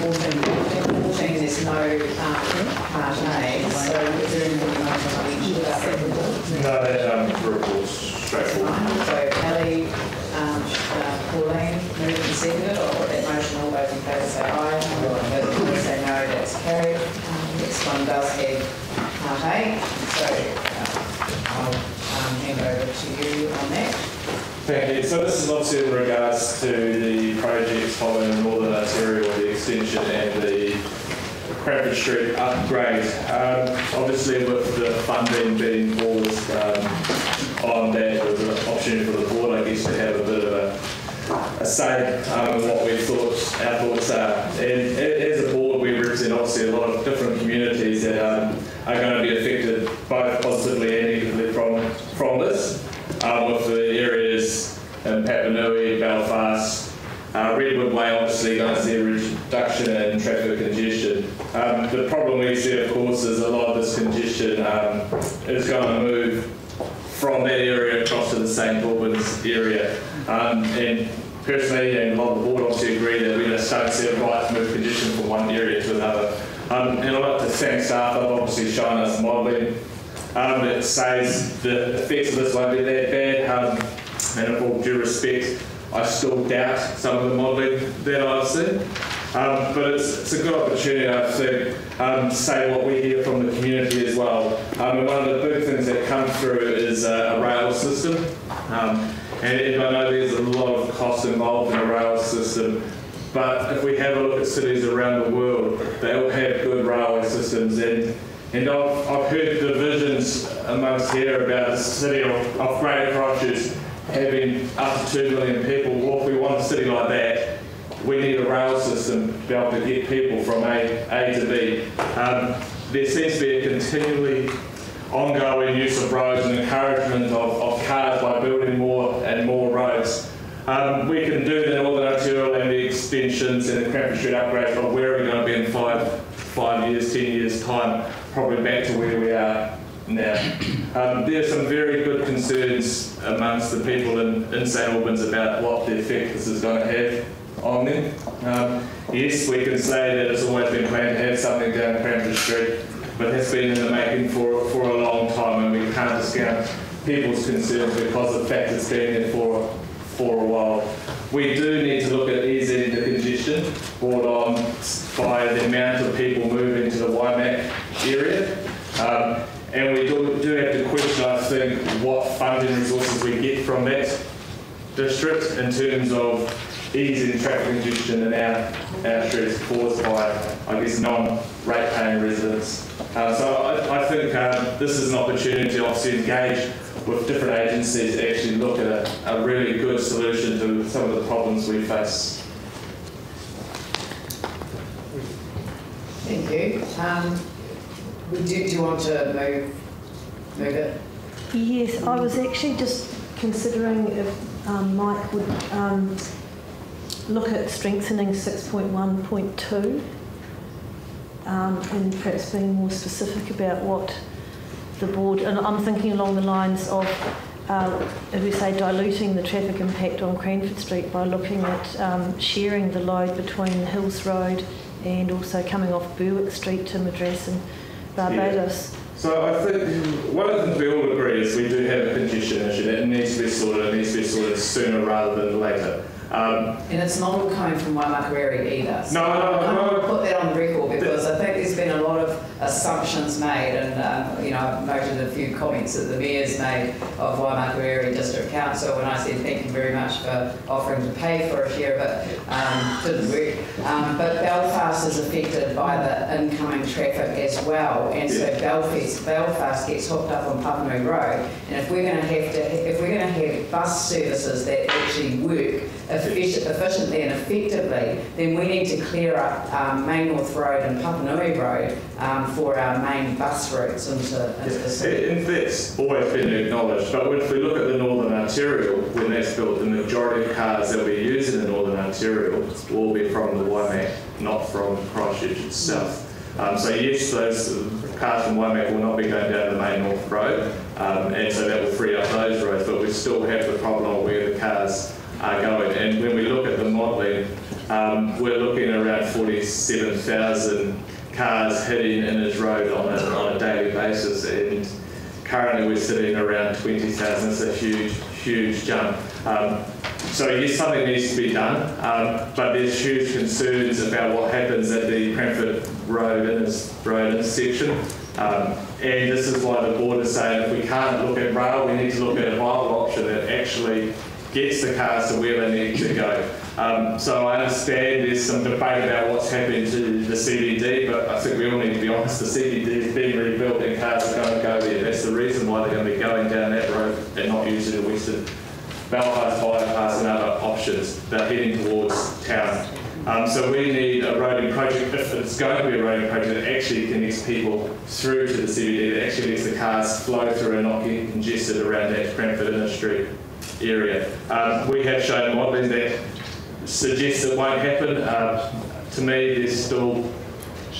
14 there's no Part A, so is there anything you want to about that report? No, that report's straightforward. So Ellie, Pauline, moved and seconded. I'll put that motion. All those in favour say aye. All those opposed say no. That's carried. Next one does have Part A, so I'll hand over to you on that. Thank you. So this is obviously in regards to the projects following the Northern Arterial, the extension and the Christchurch Street upgrade. Obviously with the funding being paused on that, there was an opportunity for the board, I guess, to have a bit of a say in what we thought our thoughts are. And as a board, we represent obviously a lot of different communities that are going to be affected both positively and negatively from this. With the areas in Papanui, Belfast, Redwood Way obviously going to see a reduction in traffic congestion. The problem we see, of course, is a lot of this congestion is going to move from that area across to the St Albans area. And personally, and a lot of the board obviously agree that we just don't see it right to move congestion from one area to another. And I'd like to thank staff that have obviously shown us modelling that says the effects of this won't be that bad, and with all due respect, I still doubt some of the modelling that I've seen. But it's a good opportunity, I think, to say what we hear from the community as well. And one of the big things that come through is a rail system. And I know there's a lot of cost involved in a rail system, but if we have a look at cities around the world, they all have good railway systems. And I've heard divisions amongst here about the city of Greater Christchurch having up to 2 million people. Well, if we want a city like that, we need a rail system to be able to get people from A to B. There seems to be a continually ongoing use of roads and encouragement of cars by building more and more roads. We can do the Northern Arterial and the extensions and the Christchurch Street upgrades, but where are we going to be in 5 years, 10 years time? Probably back to where we are now. There are some very good concerns amongst the people in St Albans about what the effect this is going to have on them. Yes, we can say that it's always been planned to have something down Christchurch Street, but it's been in the making for a long time, and we can't discount people's concerns because of the fact it's been there for a while. We do need to look at easing the congestion brought on by the amount of people moving to the Waimak area. And we do have to question, I think, what funding resources we get from that district in terms of easing traffic congestion in our streets caused by, I guess, non-rate paying residents. So I think this is an opportunity to obviously engage with different agencies to actually look at a really good solution to some of the problems we face. Thank you. Do you want to move it? Yes, I was actually just considering if Mike would look at strengthening 6.1.2 and perhaps being more specific about what the board, and I'm thinking along the lines of, as we say, diluting the traffic impact on Cranford Street by looking at sharing the load between the Hills Road and also coming off Berwick Street to Madras and Barbados. Yeah. So I think one of the things we all agree is we do have a congestion issue that needs to be sorted. It needs to be sorted sooner rather than later. And it's not all coming from Waimakariri either. So no. I want to put that on the record because I think there's been a lot of assumptions made, and I've noted a few comments that the mayor's made of Waimakariri District Council, and I said thank you very much for offering to pay for a share, but didn't work. But Belfast is affected by the incoming traffic as well, and so Belfast gets hooked up on Papanui Road, and if we're going to have bus services that actually work efficiently and effectively, then we need to clear up Main North Road and Papanui Road for our main bus routes into the city. And that's always been acknowledged, but if we look at the Northern Arterial, when that's built, the majority of cars that we use in the Northern Arterial will be from the Waimak, not from Christchurch itself. So yes, those cars from Waimak will not be going down the Main North Road, and so that will free up those roads, but we still have the problem of where the cars are going. And when we look at the modelling, we're looking at around 47,000 cars hitting Innes Road on a daily basis, and currently we're sitting around 20,000. It's a huge jump. So yes, something needs to be done, but there's huge concerns about what happens at the Cranford Road intersection. And this is why the board is saying if we can't look at rail, we need to look at a viable option that actually gets the cars to where they need to go. So I understand there's some debate about what's happening to the CBD, but I think we all need to be honest, the CBD is being rebuilt and cars are going to go there. That's the reason why they're going to be going down that road and not using the Western Belfast bypass and other options. They're heading towards town. So we need a roading project, if it's going to be a roading project that actually connects people through to the CBD, that actually lets the cars flow through and not get congested around that Cranford Inner Street area. We have shown modelling that suggests it won't happen. To me, there's still,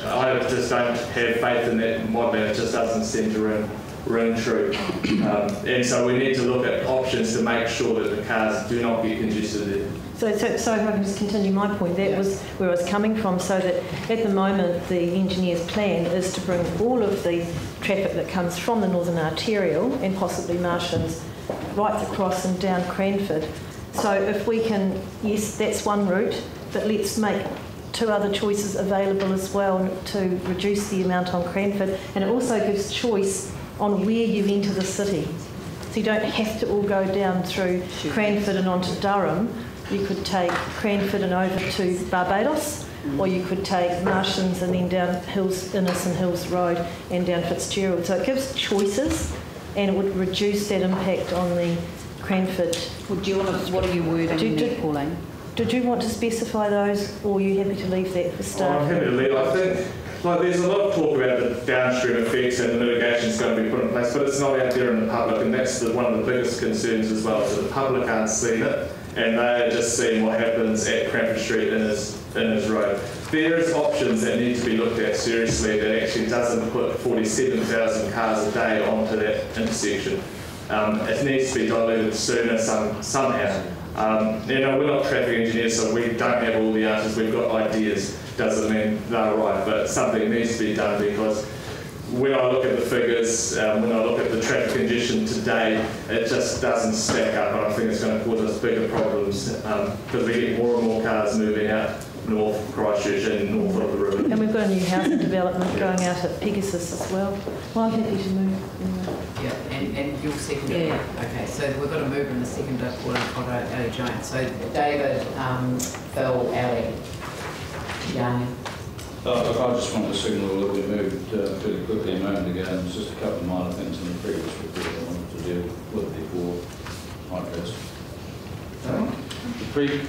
I just don't have faith in that modelling. It just doesn't seem to ring true. And so we need to look at options to make sure that the cars do not get congested there. So if I can just continue my point, that was where I was coming from, so that at the moment the engineer's plan is to bring all of the traffic that comes from the Northern Arterial and possibly Martians right across and down Cranford. So if we can, yes, that's one route, but let's make two other choices available as well to reduce the amount on Cranford, and it also gives choice on where you enter the city. So you don't have to all go down through Cranford and onto Durham. You could take Cranford and over to Barbados, or you could take Martians and then down Innes and Hills Road and down Fitzgerald. So it gives choices, and it would reduce that impact on the Cranford. Would you want to, what are you wording there, Pauline? Did you want to specify those, or are you happy to leave that for staff? I'm happy to leave. I think there's a lot of talk about the downstream effects and the mitigation is going to be put in place, but it's not out there in the public, and that's one of the biggest concerns as well. So the public aren't seeing it, and they're just seeing what happens at Cranford Street in his road. There's options that need to be looked at seriously that actually doesn't put 47,000 cars a day onto that intersection. It needs to be diluted sooner somehow. We're not traffic engineers, so we don't have all the answers. We've got ideas. Doesn't mean they're right, but something needs to be done, because when I look at the figures, when I look at the traffic congestion today, it just doesn't stack up, and I think it's going to cause us bigger problems because we get more and more cars moving out north of Christchurch and north of the river. And we've got a new housing development going out at Pegasus as well. Well, I'm happy to move. Yeah, and you'll second it. Yeah. Okay, so we've got a mover and a second to Pauline Cotto, Ali Jones. So David, Phil, Ali, Yanni. Look, I just wanted to signal that we moved fairly quickly a moment ago, and just a couple of minor things in the previous report I wanted to deal with before I address.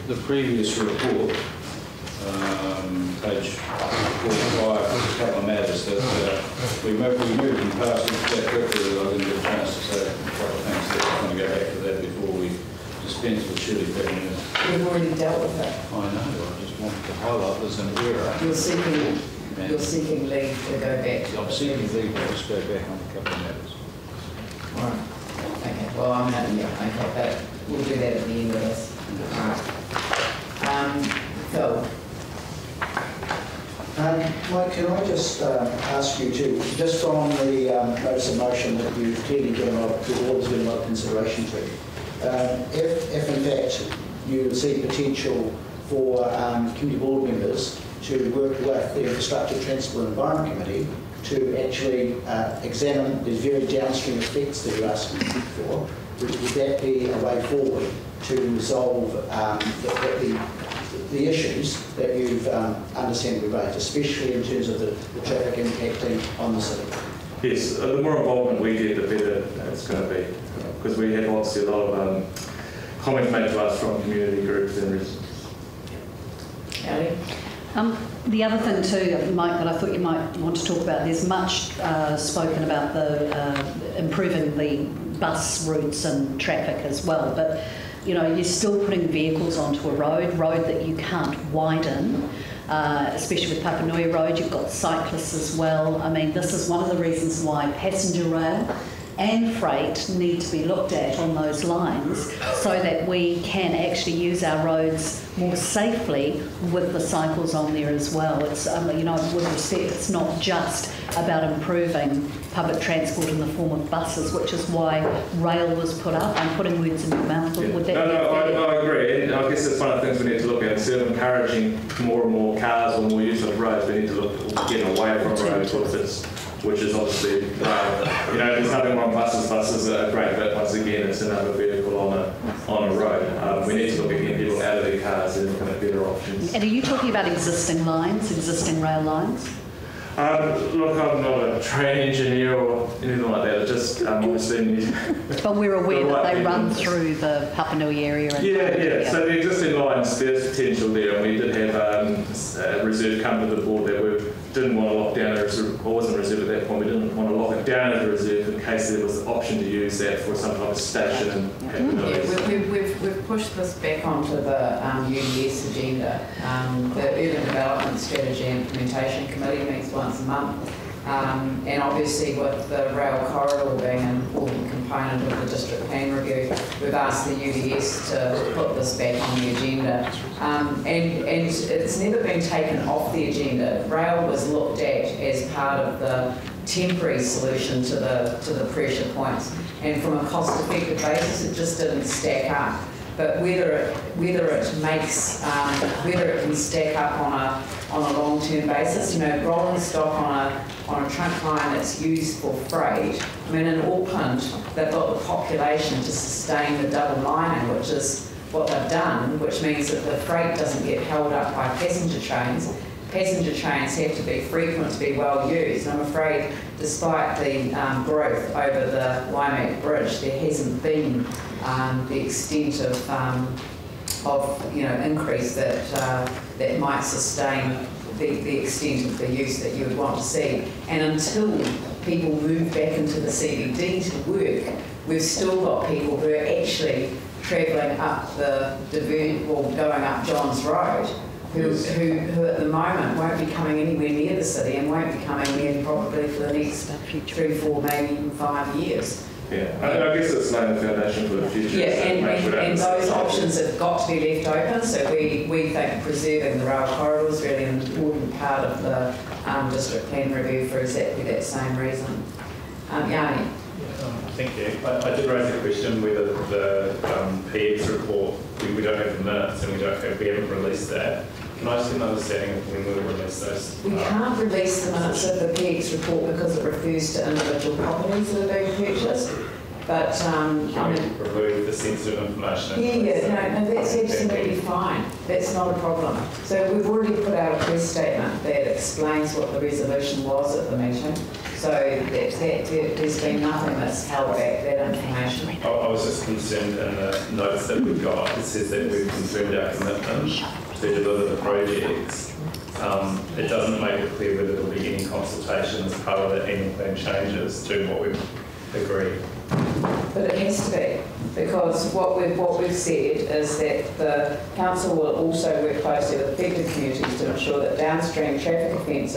The previous report, page 45, a couple of matters that we moved in past that quickly that I didn't get a chance to say a couple of things that I want to go back to that before we dispense with Shirley Papanui. We've already dealt with that. I know, I just wanted to highlight there's an error. You're seeking leave to go back. I'm seeking leave to just go back on a couple of matters. All right. Okay, well, I'm happy. Okay, but we'll do that at the end of this. All right. Phil. Mike, can I just ask you to, just on the notice of motion that you've clearly given the board's given a lot of consideration to, if in fact you see potential for committee board members to work with the Infrastructure, Transport and Environment Committee to actually examine the very downstream effects that you're asking for, would that be a way forward to resolve the issues that you've understandably raised, especially in terms of the traffic impacting on the city? Yes, the more involvement we get, the better it's going to be, because we have obviously a lot of comments made to us from community groups and residents. Ali? The other thing too, Mike, that I thought you might want to talk about, there's much spoken about the improving the bus routes and traffic as well, but you know, you're still putting vehicles onto a road that you can't widen, especially with Papanui Road. You've got cyclists as well. I mean, this is one of the reasons why passenger rail and freight need to be looked at on those lines so that we can actually use our roads more safely with the cycles on there as well. It's, you know, with respect, it's not just about improving public transport in the form of buses, which is why rail was put up. I'm putting words in your mouth. Yeah. Would that I agree. And I guess that's one of the things we need to look at. Instead of encouraging more and more cars or more use of roads, we need to look at getting away from roads, which is obviously, you know, there's nothing wrong with buses. Buses are great, but once again, it's another vehicle on a road. We need to look at getting people out of their cars and looking at better options. And are you talking about existing lines, existing rail lines? Look, I'm not a train engineer or anything like that. It's just obviously. But we're aware the that right they run people. through the Papanui area. And Yeah. So the existing lines, there's potential there, and we did have a reserve come to the board that we didn't want to lock down a reserve, or wasn't reserve at that point. We didn't want to lock it down as a reserve in case there was the option to use that for some type of station and capabilities. We've pushed this back onto the UDS agenda. The Urban Development Strategy Implementation Committee meets once a month. And obviously with the rail corridor being an important component of the district plan review, we've asked the UDS to put this back on the agenda. And it's never been taken off the agenda. Rail was looked at as part of the temporary solution to the pressure points. And from a cost-effective basis, it just didn't stack up. But whether it makes whether it can stack up on a long-term basis, you know, rolling stock on a trunk line that's used for freight. I mean, in Auckland, they've got the population to sustain the double lining, which is what they've done, which means that the freight doesn't get held up by passenger trains. Passenger trains have to be frequent to be well used. I'm afraid, despite the growth over the Waimak Bridge, there hasn't been the extent of increase that might sustain the extent of the use that you would want to see. And until people move back into the CBD to work, we've still got people who are actually travelling up going up Johns Road, who at the moment won't be coming anywhere near the city and won't be coming there probably for the next 3, 4, maybe even 5 years. Yeah, I guess it's laying the foundation for the future. Yeah, and those options have got to be left open. So we think preserving the rail corridor is really an important part of the district plan review for exactly that same reason. Yanni. Thank you. I did raise a question whether the PX report, we don't have the minutes and we haven't released that. Can I just get an understanding of when we'll release those? We can't release the minutes of the PX report because it refers to individual properties that are being purchased. But I mean, remove the sensitive information. No, that's absolutely fine. That's not a problem. So we've already put out a press statement that explains what the resolution was at the meeting. So there's been nothing that's held back that information. I was just concerned in the notice that we've got. It says that we've confirmed our commitment to deliver the projects. It doesn't make it clear whether there will be any consultation as part of the annual plan changes to what we've agreed. But it has to be, because what we've said is that the council will also work closely with affected communities to ensure that downstream traffic effects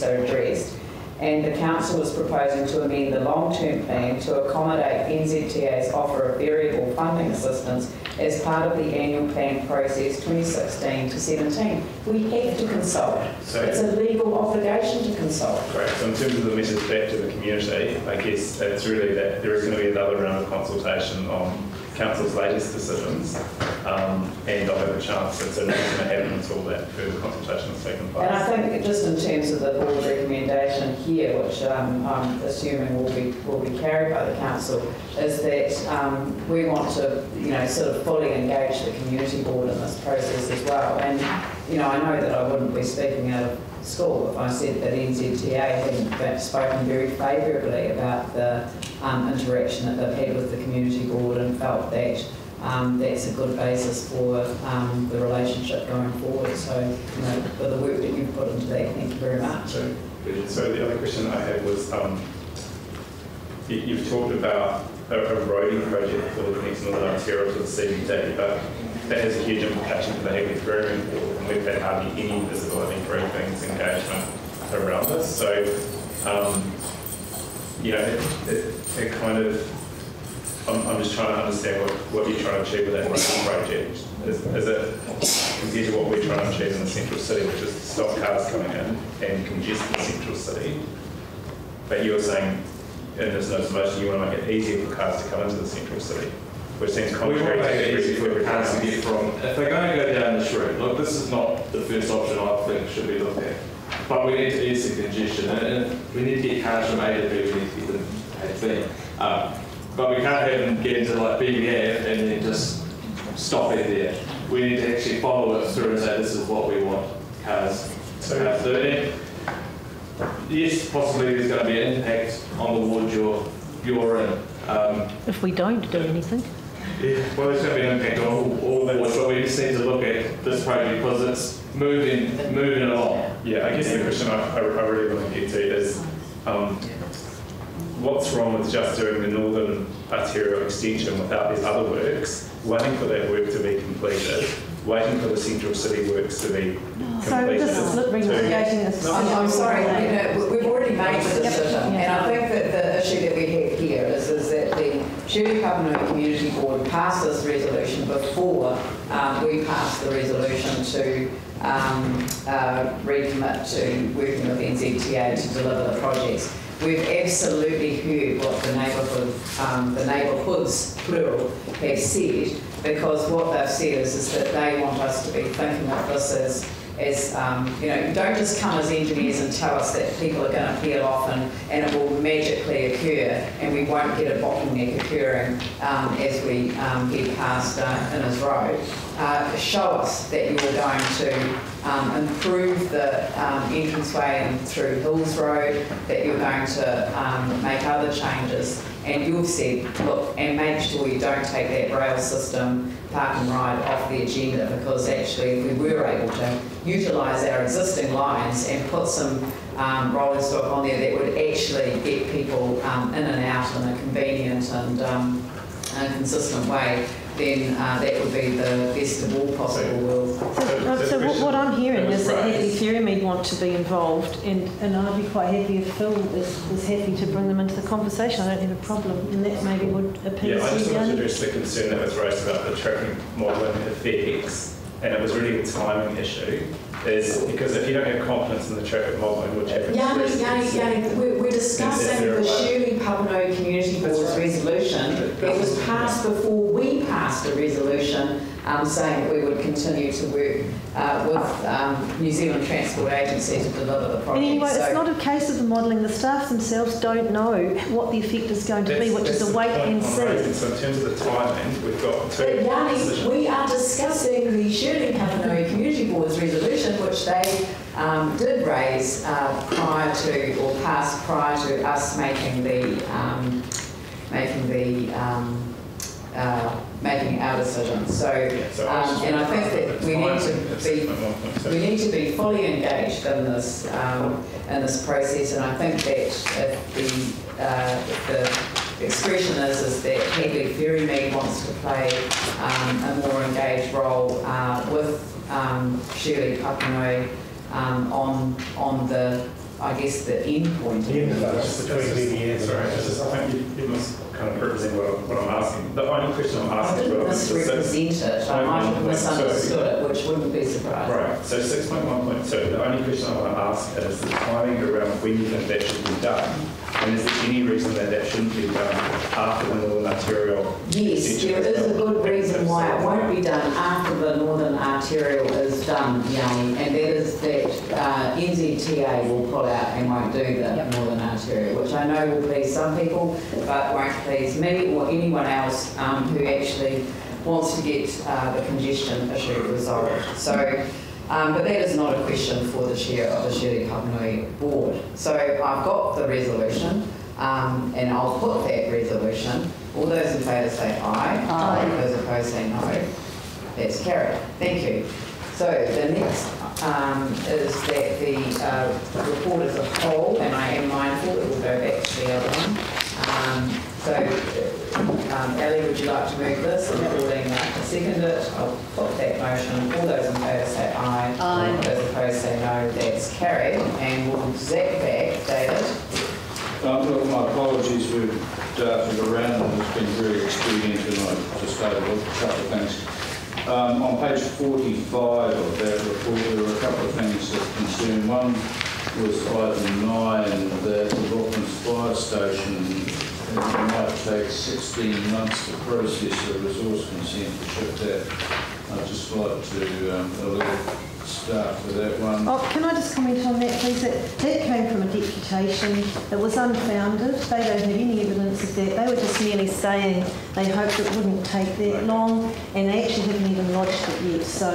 are addressed, and the council is proposing to amend the long-term plan to accommodate NZTA's offer of variable funding assistance as part of the annual plan process 2016 to 17. We have to consult. So it's a legal obligation to consult. Great. So in terms of the message back to the community, I guess it's really that there is going to be another round of consultation on council's latest decisions, and I'll have a chance. So nothing's going to happen until that further consultation has taken place. And I think just in terms of the board recommendation here, which I'm assuming will be carried by the council, is that we want to, sort of fully engage the community board in this process as well. And I know that I wouldn't be speaking out of school if I said that NZTA hadn't spoken very favourably about the interaction that they've had with the community board and felt that that's a good basis for the relationship going forward. So, for the work that you've put into that, thank you very much. So the other question I had was, you've talked about a roading project for the next Northern Ontario to the CBD, but that has a huge implication for the Hagley Ferry Port, and we've had hardly any visibility briefings, engagement around this. So it kind of, I'm just trying to understand what you're trying to achieve with that project. Is it compared to what we're trying to achieve in the central city, which is to stop cars coming in and congest the central city? But you're saying in this notice of motion you want to make it easier for cars to come into the central city, which seems contrary to we want to make it easy for cars to get from. If they're going to go down this route, look, this is not the first option I think should be looked at. But we need to ease the congestion, and we need to get cars from A to B, we need to get them A to B. But we can't have them get into like BBF and then just stop it there. We need to actually follow it through and say this is what we want cars to do. Yes, possibly there's going to be an impact on the ward you're in. If we don't do anything. Yeah, well, there's going to be an impact on all wards, but we just need to look at this project because it's moving along. Yeah, I guess the question I really want to get to is what's wrong with just doing the northern arterial extension without these other works, waiting for that work to be completed, waiting for the central city works to be completed? So this is re-negotiating this. I'm sorry, we've already made the decision, and I think that the issue that we have here is that the Shirley Papanui Community Board passed this resolution before we passed the resolution to recommit to working with NZTA to deliver the projects. We've absolutely heard what the neighbourhoods, plural, have said, because what they've said is that they want us to be thinking of this as don't just come as engineers and tell us that people are going to peel off and it will magically occur and we won't get a bottleneck occurring as we get past Innes Road. Show us that you're going to improve the entranceway and through Hills Road, that you're going to make other changes, and you've said, look, and make sure you don't take that rail system park and ride off the agenda, because actually if we were able to utilise our existing lines and put some rolling stock on there that would actually get people in and out in a convenient and consistent way, then that would be the best of all possible worlds. So what I'm hearing is that Happy Ferrymead want to be involved, and I'd be quite happy if Phil is happy to bring them into the conversation. I don't have a problem, and that maybe would appeal to you. Yeah, I just want to address the concern that was raised about the traffic modelling effects, and it was really a timing issue. Is because if you don't have confidence in the traffic modelling, which happens... we're discussing the Shirley Papanui Community Board's resolution. It was passed before we passed a resolution saying that we would continue to work with New Zealand Transport Agency to deliver the project. Anyway, it's not a case of the modelling. The staff themselves don't know what the effect is going to be, which is a wait and see. So in terms of the timing, we've got two... But Yanni, we are discussing the Shirley Papanui Community Board's resolution, which they did raise prior to, or passed prior to us making our decision. So, and I think that we need to be fully engaged in this process. And I think that if the expression is that Happy Ferrymead wants to play a more engaged role with Shirley Papanui on the, I guess, the end point. Sorry, I think you must kind of represent what I'm asking. The only question I'm asking... I didn't misrepresent it. I might have misunderstood it, which wouldn't be surprising. Right, so 6.1.2, the only question I want to ask is the timing around when you think that should be done. And is there any reason that shouldn't be done after the Northern Arterial? Yes, there is a good reason why it won't be done after the Northern Arterial is done, Yanni, and that is that NZTA will pull out and won't do the Northern Arterial, which I know will please some people, but won't please me or anyone else who actually wants to get the congestion issue resolved. So. But that is not a question for the chair of the Shirley Papanui Board. So I've got the resolution, and I'll put that resolution. All those in favour say aye. Aye. Those opposed say no. That's carried. Thank you. So the next is that the report as a whole, and I am mindful it will go back to the other one. Ellie, would you like to move this? And Pauline, like to second it. I'll put that motion. All those in favour say aye. Aye. Those opposed say no. That's carried. And we'll zap back, David, Look, my apologies, we've darted around and it's been very expedient and I just overlooked a couple of things. On page 45 of that report, there were a couple of things that concern. One was item 9, that the Rocklands Fire Station might take 16 months to process a resource consent to ship that. I'd just like to alert staff to that one. Oh, can I just comment on that, please? That came from a deputation. It was unfounded. They don't have any evidence of that. They were just merely saying they hoped it wouldn't take that long, and they actually haven't even lodged it yet. So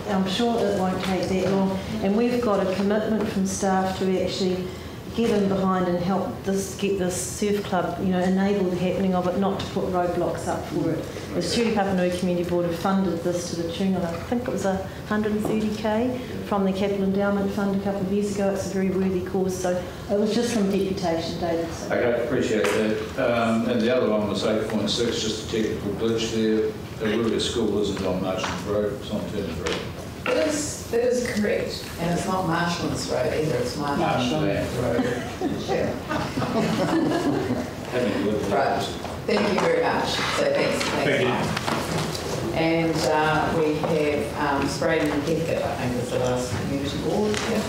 I'm sure it won't take that long. And we've got a commitment from staff to actually get in behind and help get this surf club, enable the happening of it, not to put roadblocks up for it. The Shirley Papanui Community Board have funded this to the tune of, I think it was 130k from the Capital Endowment Fund a couple of years ago. It's a very worthy cause, so it was just from deputation, David. So. Okay, appreciate that. And the other one was 8.6, just a technical glitch there. The Ruga School isn't on Marshlands Road, it's on Turner's Road. That is correct, and it's not Marshlands Road either, it's Marshland Road. Yeah. Right, thank you very much. So thanks. Thank you. And we have Spraden and Heathcote, I think is the last community board. Yes.